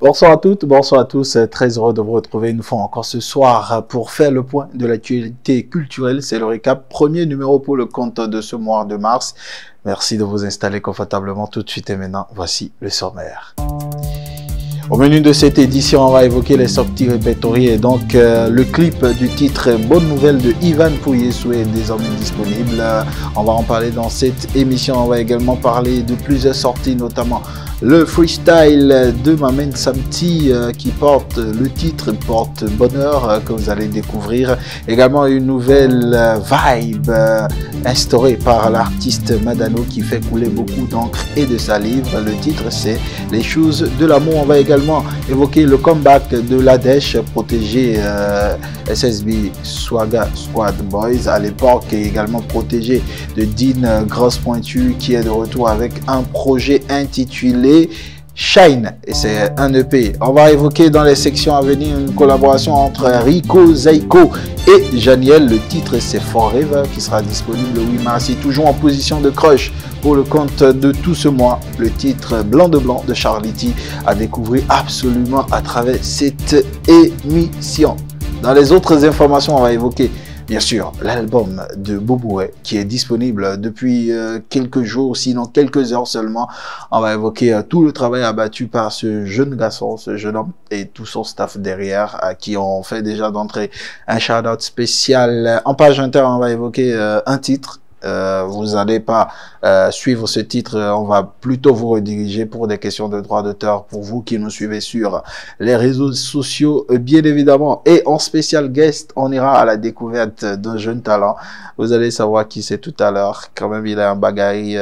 Bonsoir à toutes, bonsoir à tous. Très heureux de vous retrouver une fois encore ce soir pour faire le point de l'actualité culturelle. C'est le récap, premier numéro pour le compte de ce mois de mars. Merci de vous installer confortablement tout de suite et maintenant, voici le sommaire. Au menu de cette édition, on va évoquer les sorties répertoriées et donc le clip du titre Bonne Nouvelle de Ivan pour Yesue est désormais disponible. On va en parler dans cette émission. On va également parler de plusieurs sorties, notamment le freestyle de Mamen Samti qui porte le titre Porte Bonheur que vous allez découvrir. Également une nouvelle vibe instaurée par l'artiste Madano qui fait couler beaucoup d'encre et de salive. Le titre c'est Les choses de l'amour. On va également évoquer le comeback de l'Adèche protégé SSB Swaga Squad Boys à l'époque et également protégé de Dean Grosse Pointu qui est de retour avec un projet intitulé Shine et c'est un EP. On va évoquer dans les sections à venir une collaboration entre Rico Zaiko et Janiel. Le titre c'est Forever qui sera disponible le 8 mars et toujours en position de crush pour le compte de tout ce mois. Le titre Blanc de Blanc de Charlie à découvrir absolument à travers cette émission. Dans les autres informations, on va évoquer bien sûr l'album de Boboué qui est disponible depuis quelques jours, sinon quelques heures seulement. On va évoquer tout le travail abattu par ce jeune garçon, ce jeune homme et tout son staff derrière à qui on fait déjà d'entrée un shout-out spécial. En page interne, on va évoquer un titre. Vous n'allez pas suivre ce titre, on va plutôt vous rediriger pour des questions de droit d'auteur pour vous qui nous suivez sur les réseaux sociaux bien évidemment. Et en spécial guest, on ira à la découverte d'un jeune talent. Vous allez savoir qui c'est tout à l'heure. Quand même, il a un bagage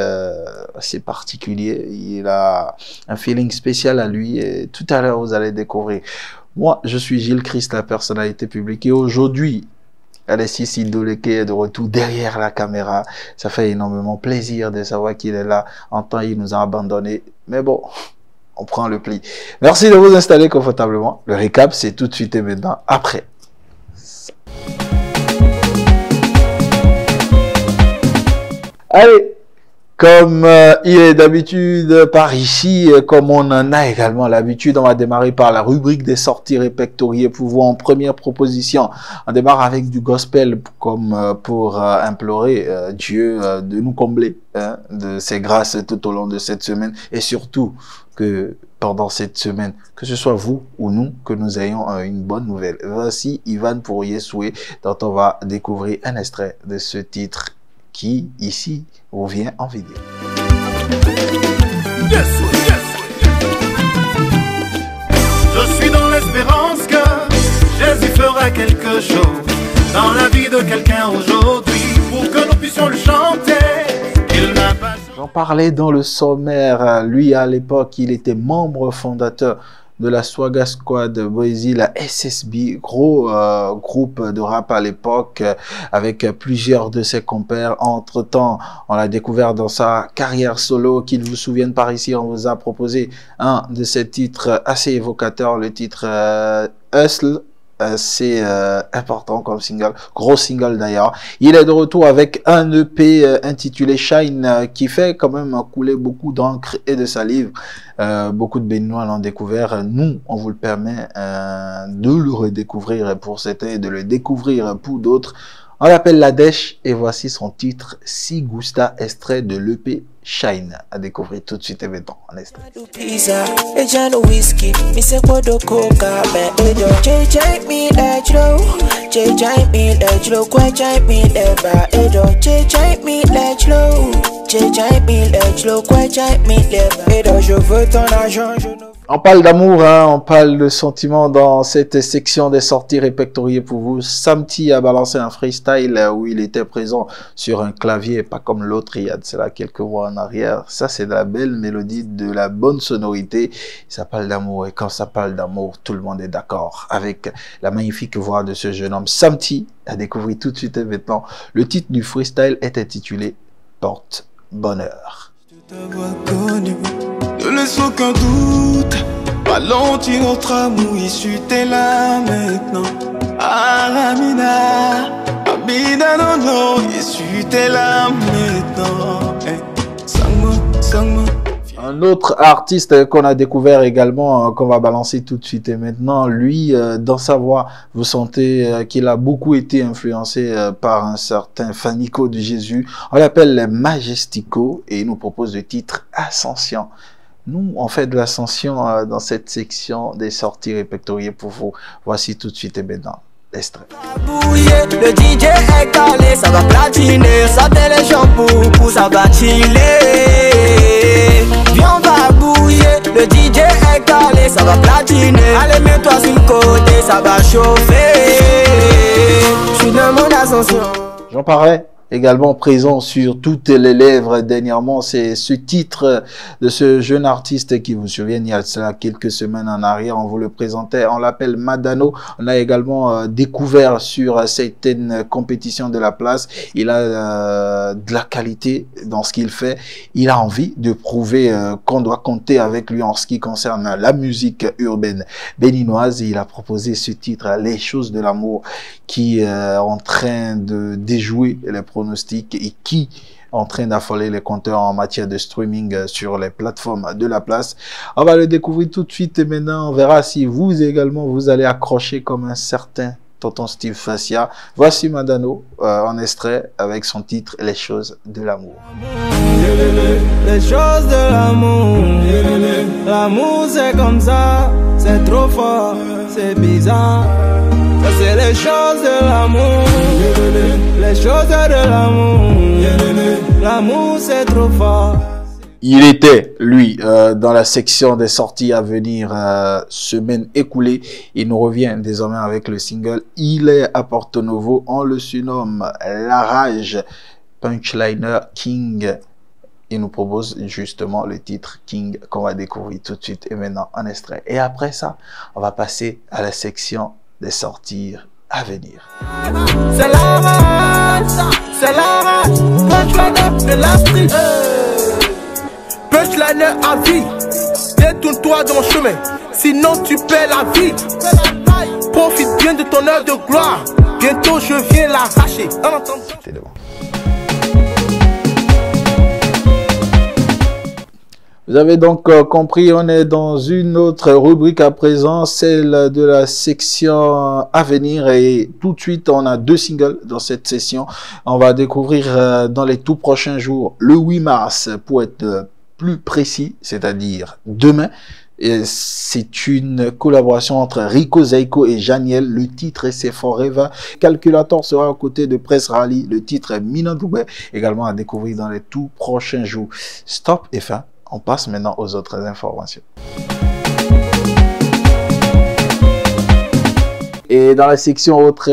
assez particulier, il a un feeling spécial à lui et tout à l'heure vous allez découvrir. Moi, je suis Gilles Christ, la personnalité publique et aujourd'hui, Alessis Indoleke est de retour derrière la caméra. Ça fait énormément plaisir de savoir qu'il est là. En temps, il nous a abandonnés. Mais bon, on prend le pli. Merci de vous installer confortablement. Le récap, c'est tout de suite et maintenant, après. Allez! Comme il est d'habitude par ici, comme on en a également l'habitude, on va démarrer par la rubrique des sorties répertoriées pour vous en première proposition. On démarre avec du gospel comme pour implorer Dieu de nous combler de ses grâces tout au long de cette semaine et surtout que pendant cette semaine, que ce soit vous ou nous, que nous ayons une bonne nouvelle. Voici Ivan pour Yesue dont on va découvrir un extrait de ce titre qui, ici, vous vient en vidéo. Je suis dans l'espérance que Jésus fera quelque chose dans la vie de quelqu'un aujourd'hui pour que nous puissions le chanter. Il n'a pas... J'en parlais dans le sommaire. Lui, à l'époque, il était membre fondateur de la Swaga Squad Boise, la SSB, gros groupe de rap à l'époque, avec plusieurs de ses compères. Entre-temps, on l'a découvert dans sa carrière solo, qu'il vous souvienne par ici, on vous a proposé un de ses titres assez évocateurs, le titre Hustle. C'est important comme single, gros single d'ailleurs. Il est de retour avec un EP intitulé Shine qui fait quand même couler beaucoup d'encre et de salive. Beaucoup de Béninois l'ont découvert. Nous, on vous le permet de le redécouvrir pour certains et de le découvrir pour d'autres. On l'appelle l'Adèche et voici son titre Si Gusta, extrait de l'EP Shine à découvrir tout de suite et maintenant en extrait. On parle d'amour, hein, on parle de sentiments dans cette section des sorties répertoriées pour vous. Samti a balancé un freestyle où il était présent sur un clavier, pas comme l'autre il y a de cela quelques mois en arrière. Ça, c'est de la belle mélodie, de la bonne sonorité. Ça parle d'amour et quand ça parle d'amour, tout le monde est d'accord avec la magnifique voix de ce jeune homme. Samti a découvert tout de suite et maintenant. Le titre du freestyle est intitulé Porte Bonheur. Ne laisse aucun doute, ralentir notre amour issu, t'es là maintenant. Amina, Amina, non, non, issu, t'es là maintenant. Sangmo, Un autre artiste qu'on a découvert également, qu'on va balancer tout de suite et maintenant, lui, dans sa voix, vous sentez qu'il a beaucoup été influencé par un certain Fanico de Jésus. On l'appelle Majestico et il nous propose le titre Ascension. Nous, on fait de l'ascension dans cette section des sorties répertoriées pour vous. Voici tout de suite et maintenant l'extrait. Le DJ est calé, ça va platiner, ça fait les gens pour ça va chiller. Viens, on va bouiller, le DJ est calé, ça va platiner. Allez, mets-toi sur le côté, ça va chauffer. Je suis dans mon ascension. J'en parlais. Également présent sur toutes les lèvres dernièrement, c'est ce titre de ce jeune artiste qui vous souvient, il y a cela quelques semaines en arrière, on vous le présentait, on l'appelle Madano. On a également découvert sur certaines compétitions de la place, il a de la qualité dans ce qu'il fait, il a envie de prouver qu'on doit compter avec lui en ce qui concerne la musique urbaine béninoise. Et il a proposé ce titre, Les choses de l'amour, qui est en train de déjouer les pronostics et qui est en train d'affoler les compteurs en matière de streaming sur les plateformes de la place. On va le découvrir tout de suite et maintenant on verra si vous également vous allez accrocher comme un certain tonton Steve Fassia. Voici Madano en extrait avec son titre Les choses de l'amour. Les choses de l'amour, l'amour c'est comme ça, c'est trop fort, c'est bizarre. C'est les choses de l'amour, les choses de l'amour, l'amour c'est trop fort. Il était, lui, dans la section des sorties à venir semaine écoulée. Il nous revient désormais avec le single. Il est à Porto Novo. On le surnomme La Rage, Punchliner King. Il nous propose justement le titre King qu'on va découvrir tout de suite et maintenant en extrait. Et après ça, on va passer à la section des sorties à venir. C'est la rage, punchliner de la street. Punchliner à vie, détourne-toi de mon chemin, sinon tu perds la vie. Profite bien de ton heure de gloire, bientôt je viens l'arracher. T'es devant. Vous avez donc compris, on est dans une autre rubrique à présent, celle de la section à venir. Et tout de suite, on a deux singles dans cette session. On va découvrir dans les tout prochains jours, le 8 mars, pour être plus précis, c'est-à-dire demain. C'est une collaboration entre Rico Zaiko et Janiel. Le titre est C'est Forever. Calculator sera aux côtés de Press Rally. Le titre est Minandoubé, également à découvrir dans les tout prochains jours. Stop et fin. On passe maintenant aux autres informations. Et dans la section autres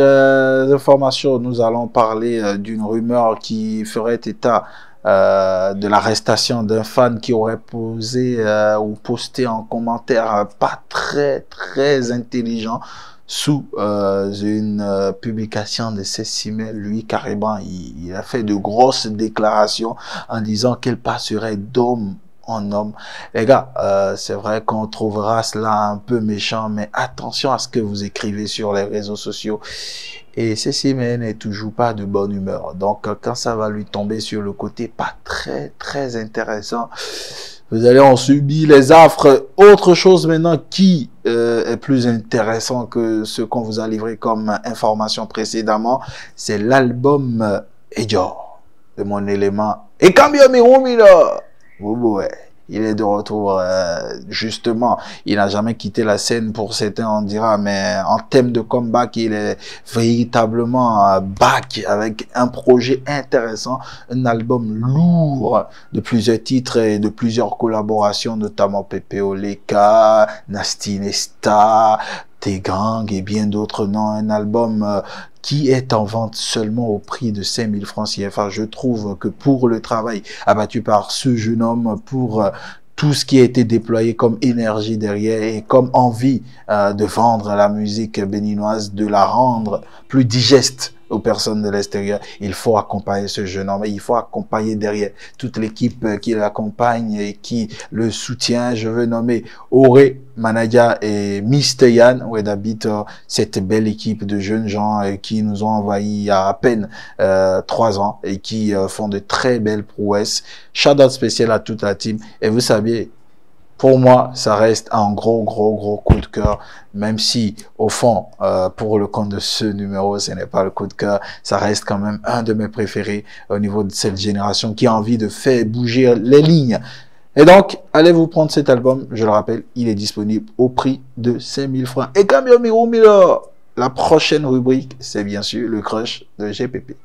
informations, nous allons parler d'une rumeur qui ferait état de l'arrestation d'un fan qui aurait posé ou posté un commentaire pas très intelligent sous une publication de Cécimel. Lui, carrément, il a fait de grosses déclarations en disant qu'elle passerait d'homme en homme. Les gars, c'est vrai qu'on trouvera cela un peu méchant, mais attention à ce que vous écrivez sur les réseaux sociaux. Et Cécimel n'est toujours pas de bonne humeur. Donc, quand ça va lui tomber sur le côté pas très intéressant, vous allez en subir les affres. Autre chose maintenant qui est plus intéressant que ce qu'on vous a livré comme information précédemment, c'est l'album Ejor de Mon Élément. Et cambio mi rumino. Ouais. Il est de retour, justement, il n'a jamais quitté la scène pour certains, on dira, mais en thème de comeback, il est véritablement back avec un projet intéressant, un album lourd de plusieurs titres et de plusieurs collaborations, notamment Pepe Oleka, Nasty Nesta, T-Gang et bien d'autres noms. Un album qui est en vente seulement au prix de 5000 francs CFA. Je trouve que pour le travail abattu par ce jeune homme, pour tout ce qui a été déployé comme énergie derrière et comme envie de vendre la musique béninoise, de la rendre plus digeste aux personnes de l'extérieur. Il faut accompagner ce jeune homme. Il faut accompagner derrière toute l'équipe qui l'accompagne et qui le soutient. Je veux nommer Auré, Manadia et Mr. Yann, où habite cette belle équipe de jeunes gens qui nous ont envahis il y a à peine 3 ans et qui font de très belles prouesses. Shout out spécial à toute la team. Et vous savez, pour moi, ça reste un gros coup de cœur, même si, au fond, pour le compte de ce numéro, ce n'est pas le coup de cœur, ça reste quand même un de mes préférés au niveau de cette génération qui a envie de faire bouger les lignes. Et donc, allez vous prendre cet album, je le rappelle, il est disponible au prix de 5000 francs. Et comme la prochaine rubrique, c'est bien sûr le crush de GPP.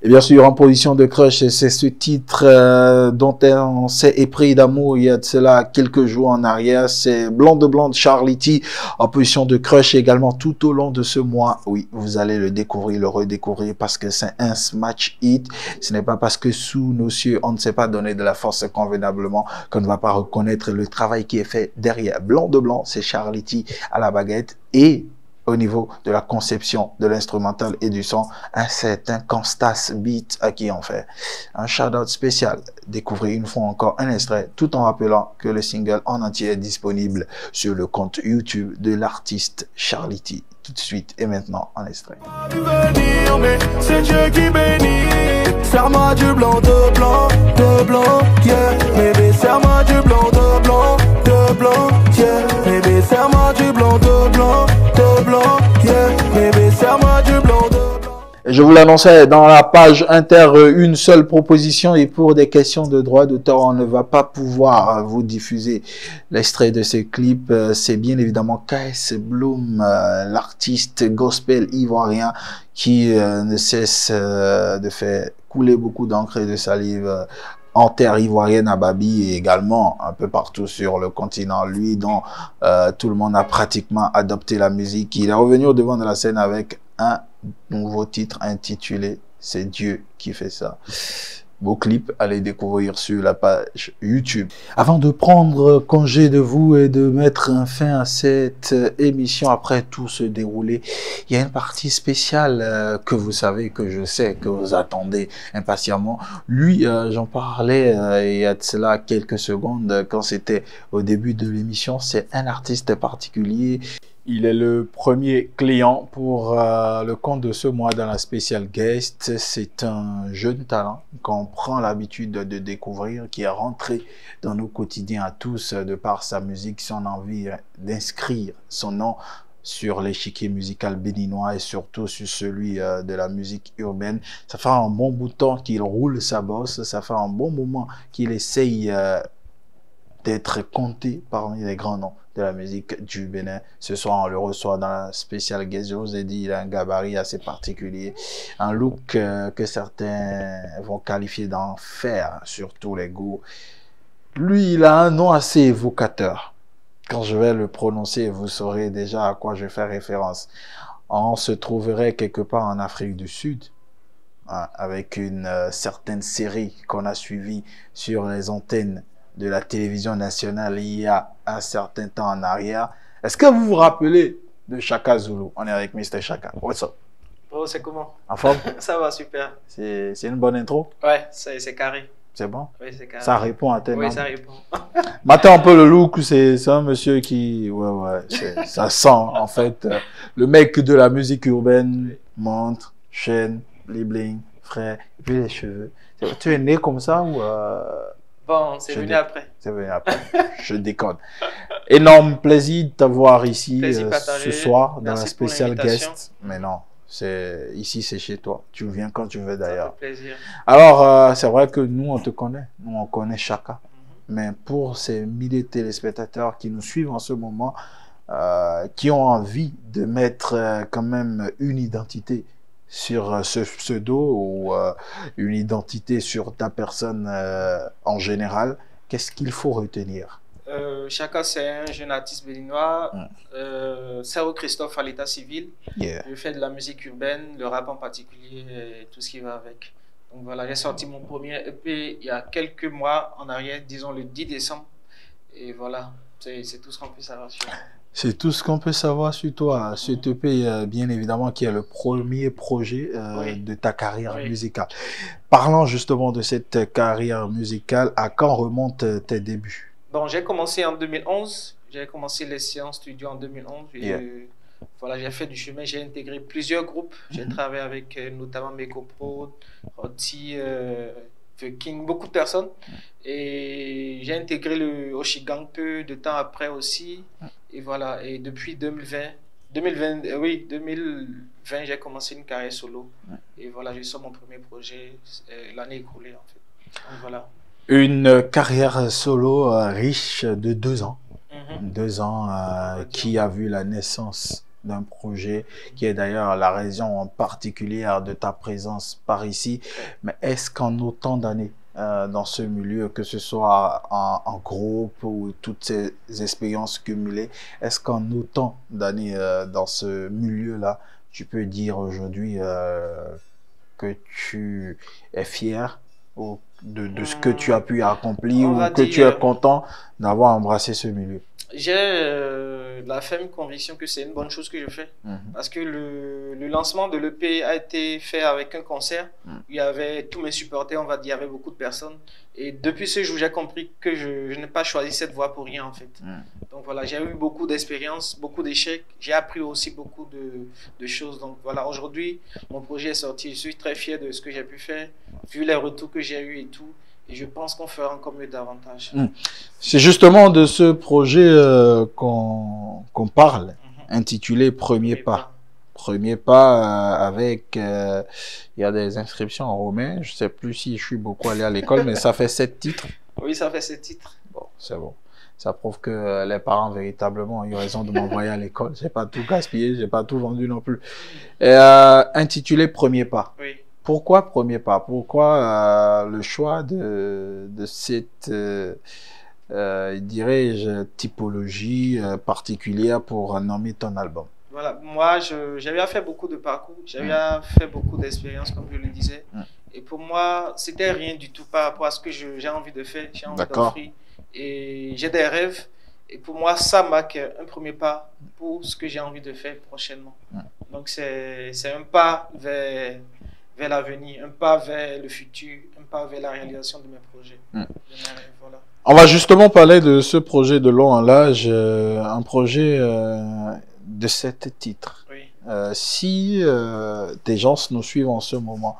Et bien sûr, en position de crush, c'est ce titre dont on s'est épris d'amour il y a de cela quelques jours en arrière. C'est Blanc de Charlie T en position de crush également tout au long de ce mois. Oui, vous allez le découvrir, le redécouvrir parce que c'est un smash hit. Ce n'est pas parce que sous nos cieux, on ne s'est pas donné de la force convenablement qu'on ne va pas reconnaître le travail qui est fait derrière. Blanc, c'est Charlie T à la baguette et au niveau de la conception de l'instrumental et du son, un certain Constas Beat à qui on fait un shout-out spécial. Découvrez une fois encore un extrait, tout en rappelant que le single en entier est disponible sur le compte YouTube de l'artiste Charlie T. Tout de suite et maintenant en extrait. C'est Dieu qui bénit. Serre-moi du blanc, yeah. Bébé, serre-moi du blanc, yeah. Bébé, serre-moi du blanc, yeah. Bébé, serre-moi du blanc, Je vous l'annonçais dans la page inter, une seule proposition et pour des questions de droit d'auteur, on ne va pas pouvoir vous diffuser l'extrait de ce clip. C'est bien évidemment KS Bloom, l'artiste gospel ivoirien qui ne cesse de faire couler beaucoup d'encre et de salive en terre ivoirienne à Babi et également un peu partout sur le continent. Lui dont tout le monde a pratiquement adopté la musique. Il est revenu au devant de la scène avec un nouveau titre intitulé « C'est Dieu qui fait ça ». Beau clip, allez découvrir sur la page YouTube. Avant de prendre congé de vous et de mettre un fin à cette émission après tout se dérouler, il y a une partie spéciale que vous savez, que je sais, que vous attendez impatiemment. Lui, j'en parlais il y a de cela quelques secondes quand c'était au début de l'émission. C'est un artiste particulier. Il est le premier client pour le compte de ce mois dans la spéciale guest. C'est un jeune talent qu'on prend l'habitude de découvrir, qui est rentré dans nos quotidiens à tous de par sa musique, son envie d'inscrire son nom sur l'échiquier musical béninois et surtout sur celui de la musique urbaine. Ça fait un bon bout de temps qu'il roule sa bosse, ça fait un bon moment qu'il essaye d'être compté parmi les grands noms de la musique du Bénin. Ce soir, on le reçoit dans la spéciale guest. Je vous ai dit, il a un gabarit assez particulier, un look que certains vont qualifier d'enfer, surtout les goûts. Lui, il a un nom assez évocateur. Quand je vais le prononcer, vous saurez déjà à quoi je fais référence. On se trouverait quelque part en Afrique du Sud, hein, avec une certaine série qu'on a suivie sur les antennes de la télévision nationale il y a un certain temps en arrière. Est-ce que vous vous rappelez de Chaka Zulu? On est avec Mr. Chaka. What's up? Oh, c'est comment? En forme? Ça va, super. C'est une bonne intro? Ouais, c'est carré. C'est bon? Oui, c'est carré. Ça répond à tes Oui, normes. ça répond. Maintenant, un peu le look, c'est un monsieur qui... Ouais, ça sent, en fait, le mec de la musique urbaine, montre, chaîne, bling, frère, et puis les cheveux. Tu es né comme ça ou... Bon, c'est venu après. C'est venu après. Je déconne. Énorme plaisir de t'avoir ici ce soir dans la spéciale guest. Mais non, ici c'est chez toi. Tu viens quand tu veux d'ailleurs. Ça fait plaisir. Alors, c'est vrai que nous on te connaît. Nous on connaît Chaka. Mais pour ces milliers de téléspectateurs qui nous suivent en ce moment, qui ont envie de mettre quand même une identité sur ce pseudo ou une identité sur ta personne en général, qu'est-ce qu'il faut retenir? Chaka, c'est un jeune artiste béninois, Servo Christophe à l'état civil. Yeah. Je fais de la musique urbaine, le rap en particulier et tout ce qui va avec. Donc voilà, j'ai sorti mon premier EP il y a quelques mois en arrière, disons le 10 décembre. Et voilà, c'est tout ce qu'on peut savoir sur. C'est tout ce qu'on peut savoir sur toi. Ce EP, bien évidemment, qui est le premier projet Oui. de ta carrière Oui. musicale. Parlant justement de cette carrière musicale, à quand remontent tes débuts? Bon, j'ai commencé en 2011. J'ai commencé les séances studio en 2011. Et, Yeah. voilà, j'ai fait du chemin. J'ai intégré plusieurs groupes. J'ai travaillé avec notamment Meko Pro, Roti, The King, beaucoup de personnes. Et j'ai intégré le Oshigang peu de temps après aussi. Et voilà. Et depuis 2020, j'ai commencé une carrière solo. Et voilà, j'ai sorti mon premier projet l'année écoulée en fait. Donc voilà. Une carrière solo riche de 2 ans. Mhm. 2 ans qui a vu la naissance d'un projet qui est d'ailleurs la raison particulière de ta présence par ici. Mais est-ce qu'en autant d'années dans ce milieu, que ce soit en groupe ou toutes ces expériences cumulées, est-ce qu'en autant d'années dans ce milieu-là, tu peux dire aujourd'hui que tu es fier de ce que tu as pu accomplir On ou va que tu es dire- content d'avoir embrassé ce milieu? J'ai la ferme conviction que c'est une bonne chose que je fais. Mhm. Parce que le lancement de l'EP a été fait avec un concert. Il y avait tous mes supporters, on va dire, il y avait beaucoup de personnes. Et depuis ce jour, j'ai compris que je n'ai pas choisi cette voie pour rien, en fait. Donc voilà, j'ai eu beaucoup d'expériences, beaucoup d'échecs. J'ai appris aussi beaucoup de choses. Donc voilà, aujourd'hui, mon projet est sorti. Je suis très fier de ce que j'ai pu faire, vu les retours que j'ai eu et tout. Et je pense qu'on fera encore mieux davantage. C'est justement de ce projet qu'on parle, intitulé Premier pas. Premier pas avec, il y a des inscriptions en romain. Je sais plus si je suis beaucoup allé à l'école, mais ça fait 7 titres. Oui, ça fait 7 titres. Bon, c'est bon. Ça prouve que les parents véritablement ont eu raison de m'envoyer à l'école. J'ai pas tout gaspillé, j'ai pas tout vendu non plus. Et, intitulé Premier pas. Oui. Pourquoi Premier pas? Pourquoi le choix de cette, dirais-je, typologie particulière pour nommer ton album? Voilà, moi, j'avais fait beaucoup de parcours, j'avais fait beaucoup d'expériences, comme je le disais. Et pour moi, c'était rien du tout par rapport à ce que j'ai envie de faire, j'ai envie d'offrir. Et j'ai des rêves. Et pour moi, ça marque un premier pas pour ce que j'ai envie de faire prochainement. Donc, c'est un pas vers l'avenir, un pas vers le futur, un pas vers la réalisation de mes projets. De mes rêves, voilà. On va justement parler de ce projet de long en large, un projet de 7 titres. Oui. Si des gens nous suivent en ce moment,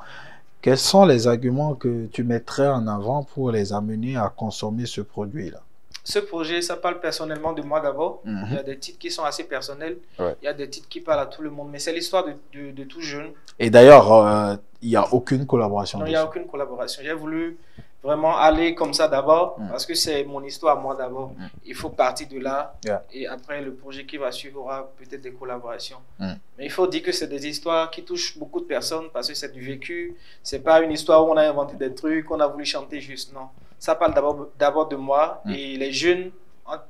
quels sont les arguments que tu mettrais en avant pour les amener à consommer ce produit-là? Ce projet, ça parle personnellement de moi d'abord. Il y a des titres qui sont assez personnels. Ouais. Il y a des titres qui parlent à tout le monde. Mais c'est l'histoire de tout jeune. Et d'ailleurs, il n'y a aucune collaboration. Non, il n'y a aucune collaboration. J'ai voulu vraiment aller comme ça d'abord parce que c'est mon histoire, moi d'abord. Il faut partir de là. Et après, le projet qui va suivre aura peut-être des collaborations. Mais il faut dire que c'est des histoires qui touchent beaucoup de personnes parce que c'est du vécu. C'est pas une histoire où on a inventé des trucs, on a voulu chanter juste. Non. Ça parle d'abord de moi et les jeunes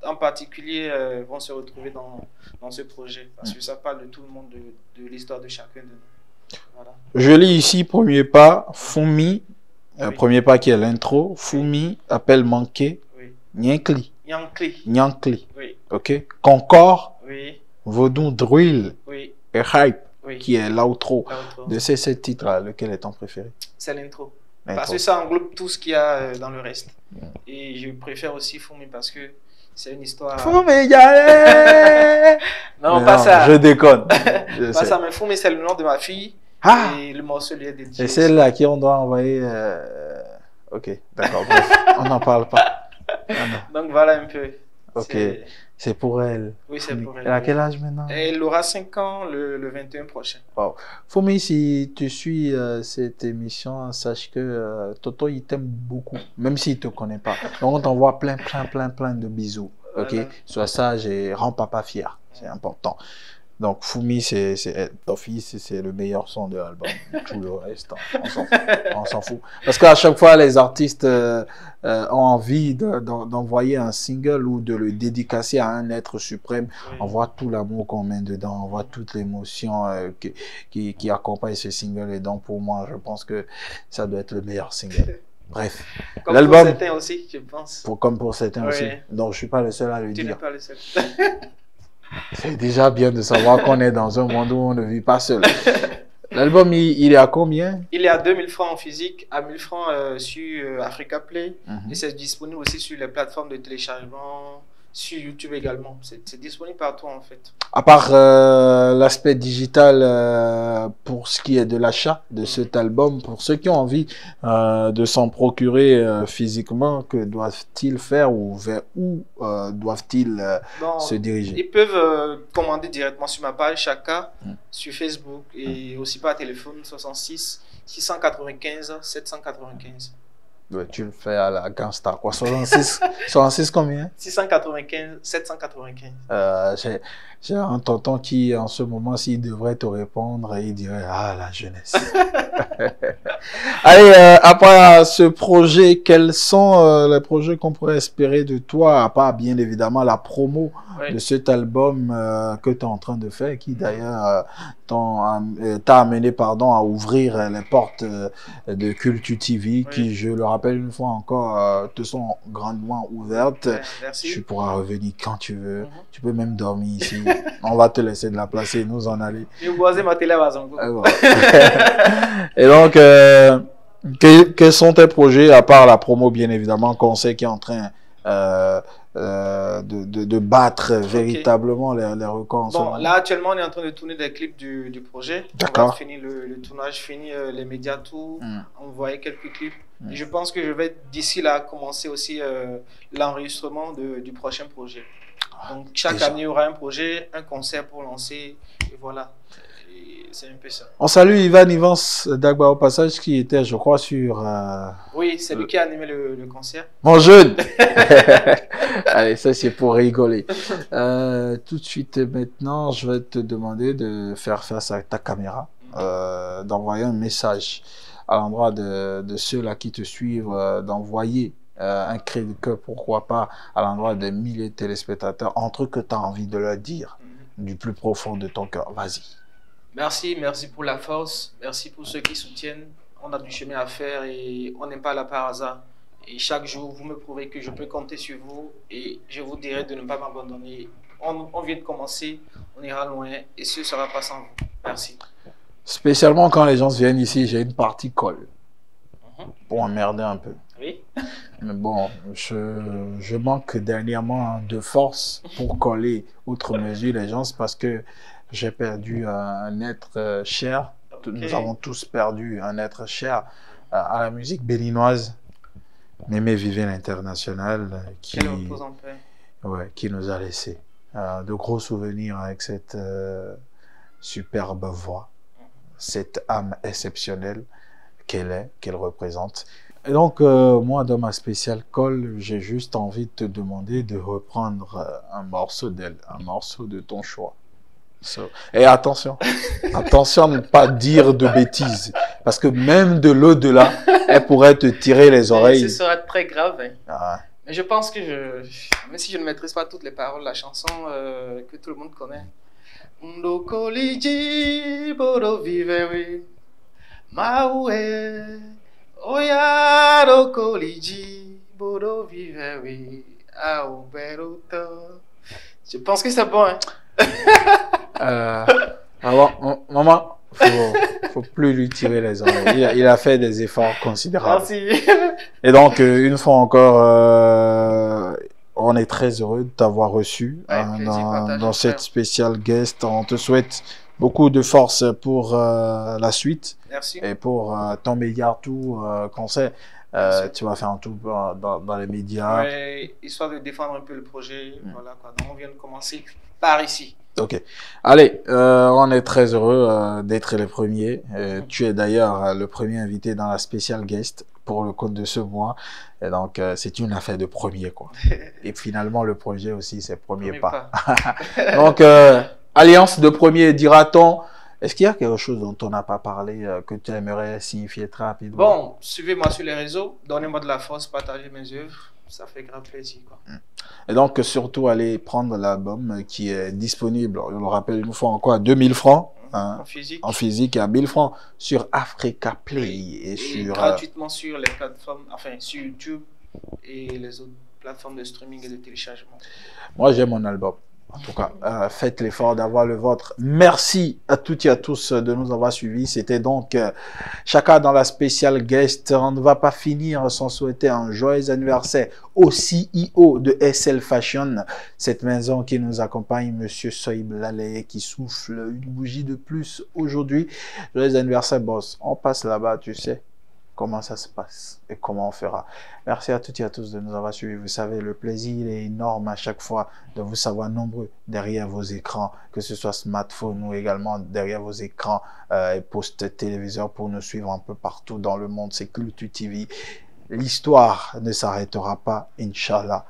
en particulier vont se retrouver dans ce projet parce que ça parle de tout le monde, de l'histoire de chacun de nous. Voilà. Je lis ici, premier pas, Fumi, premier pas qui est l'intro, Fumi, appel manqué, Nyankli. Nyankli. Oui. Ok. Concorde, Oui. Vodou Drill Oui. et Hype, Oui. qui est l'outro. L'outro. De ces 7 titres-là, lequel est ton préféré? C'est l'intro. L'intro. Parce que ça englobe tout ce qu'il y a dans le reste. Et je préfère aussi Fumi parce que c'est une histoire. Fumi, yeah. Non, pas ça. Je déconne. Pas ça, mais Fumi, c'est le nom de ma fille. Ah. Et le morceau lui est dédié. Et celle-là à qui on doit envoyer. Ok, d'accord. Bref, on n'en parle pas. Donc voilà un peu. Ok, c'est pour elle. Oui, c'est pour elle. Elle a quel âge maintenant? Elle aura 5 ans le 21 prochain. Wow. Fumi, si tu suis cette émission, sache que Toto, il t'aime beaucoup, même s'il ne te connaît pas. Donc, on t'envoie plein de bisous. Ok, Voilà. sois sage et rends papa fier. C'est important. Donc, Fumi, c'est d'office, c'est le meilleur son de l'album. Tout le reste, on s'en fout. Parce qu'à chaque fois, les artistes ont envie d'envoyer un single ou de le dédicacer à un être suprême. On voit tout l'amour qu'on met dedans, on voit toute l'émotion qui accompagne ce single. Et donc, pour moi, je pense que ça doit être le meilleur single. Bref, l'album. Comme pour certains aussi, je pense. Comme pour certains aussi. Donc, je ne suis pas le seul à le dire. Tu n'es pas le seul. C'est déjà bien de savoir qu'on est dans un monde où on ne vit pas seul. L'album, il est à combien? Il est à 2000 francs en physique, à 1000 francs sur Africa Play. Et c'est disponible aussi sur les plateformes de téléchargement, sur YouTube également. C'est disponible partout en fait. À part l'aspect digital, pour ce qui est de l'achat de cet album, pour ceux qui ont envie de s'en procurer physiquement, que doivent-ils faire ou vers où doivent-ils se diriger? Ils peuvent commander directement sur ma page Chaka, sur Facebook et aussi par téléphone 66 695 795. Ouais, tu le fais à la Gangstar, quoi. 66 combien? 695 795. J'ai un tonton qui, en ce moment, s'il devrait te répondre, il dirait, ah, la jeunesse. Allez, après ce projet, quels sont les projets qu'on pourrait espérer de toi, à part, bien évidemment, la promo de cet album que tu es en train de faire, qui d'ailleurs t'a amené à ouvrir les portes de Culture TV, qui, je le rappelle une fois encore, te sont grandement ouvertes. Merci. Tu pourras revenir quand tu veux. Tu peux même dormir ici. On va te laisser de la place et nous en aller. Et donc, quels sont tes projets, à part la promo, bien évidemment, qu'on sait qui est en train de battre véritablement les records. Bon, là, actuellement, on est en train de tourner des clips du projet. D'accord. On va finir le tournage, finir les médias tours, envoyer quelques clips. Et je pense que je vais d'ici là commencer aussi l'enregistrement du prochain projet. Donc, chaque année, il y aura un projet, un concert pour lancer, et voilà. C'est un peu ça. On salue Ivan Ivans Dagba au passage, qui était, je crois, sur... Oui, c'est lui qui a animé le concert. Mon jeune. Allez, ça c'est pour rigoler. Tout de suite maintenant, je vais te demander de faire face à ta caméra, d'envoyer un message à l'endroit de ceux-là qui te suivent, d'envoyer un cri de cœur, pourquoi pas, à l'endroit des milliers de téléspectateurs, un truc que tu as envie de leur dire du plus profond de ton cœur. Vas-y. Merci pour la force, merci pour ceux qui soutiennent. On a du chemin à faire et on n'est pas là par hasard. Et chaque jour, vous me prouvez que je peux compter sur vous et je vous dirai de ne pas m'abandonner. On vient de commencer, on ira loin et ce ne sera pas sans vous. Merci. Spécialement quand les gens viennent ici, j'ai une partie colle pour emmerder un peu. Oui. Mais bon, je manque dernièrement de force pour coller outre mesure les gens, c'est parce que j'ai perdu un être cher. Nous avons tous perdu un être cher à la musique béninoise. Mémé Vivien International qui nous a laissé de gros souvenirs avec cette superbe voix, cette âme exceptionnelle qu'elle représente. Et donc, moi, dans ma spéciale colle, j'ai juste envie de te demander de reprendre un morceau d'elle, un morceau de ton choix. Et attention, attention à ne pas dire de bêtises, parce que même de l'au-delà, elle pourrait te tirer les oreilles. Ce sera très grave. Hein. Ah. Mais je pense que même si je ne maîtrise pas toutes les paroles de la chanson que tout le monde connaît. Je pense que c'est bon. Hein? Alors, maman, faut plus lui tirer les oreilles. Il a fait des efforts considérables. Merci. Et donc, une fois encore, on est très heureux de t'avoir reçu dans cette spéciale guest. On te souhaite beaucoup de force pour la suite. Merci. Et pour ton meilleur tour concert. Tu vas faire un tour dans les médias. Ouais, histoire de défendre un peu le projet. Voilà, quoi. Donc, on vient de commencer par ici. Ok. Allez, on est très heureux d'être les premiers. Tu es d'ailleurs le premier invité dans la spéciale guest pour le compte de ce mois. Et donc, c'est une affaire de premier, quoi. Et finalement, le projet aussi, c'est premier pas. Donc, alliance de premier, dira-t-on. Est-ce qu'il y a quelque chose dont on n'a pas parlé que tu aimerais signifier très rapidement? Bon, suivez-moi sur les réseaux, donnez-moi de la force, partagez mes œuvres. Ça fait grand plaisir, quoi. Et donc, surtout, allez prendre l'album qui est disponible, on le rappelle une fois encore, à 2000 francs. En physique et à 1000 francs sur Africa Play. Et sur, gratuitement sur les plateformes, enfin sur YouTube et les autres plateformes de streaming et de téléchargement. Moi, j'aime mon album. En tout cas, faites l'effort d'avoir le vôtre. Merci à toutes et à tous de nous avoir suivis. C'était donc Chaka dans la spéciale guest. On ne va pas finir sans souhaiter un joyeux anniversaire au CEO de SL Fashion, cette maison qui nous accompagne, Monsieur Soïb Lalé, qui souffle une bougie de plus aujourd'hui. Joyeux anniversaire, boss. On passe là-bas, tu sais comment ça se passe et comment on fera. Merci à toutes et à tous de nous avoir suivis. Vous savez, le plaisir est énorme à chaque fois de vous savoir nombreux derrière vos écrans, que ce soit smartphone ou également derrière vos écrans et postes téléviseurs pour nous suivre un peu partout dans le monde. C'est Culture TV. L'histoire ne s'arrêtera pas, Inch'Allah.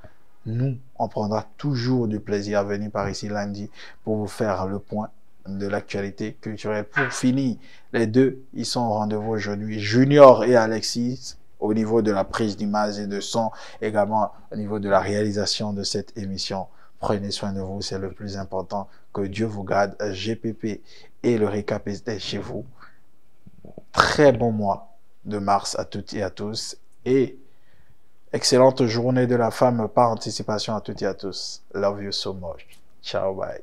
Nous, on prendra toujours du plaisir à venir par ici lundi pour vous faire le point de l'actualité culturelle. Pour finir, les deux, ils sont au rendez-vous aujourd'hui, Junior et Alexis, au niveau de la prise d'image et de son, également au niveau de la réalisation de cette émission. Prenez soin de vous, c'est le plus important. Que Dieu vous garde. GPP et le récap est chez vous. Très bon mois de mars à toutes et à tous. Et excellente journée de la femme par anticipation à toutes et à tous. Love you so much. Ciao, bye.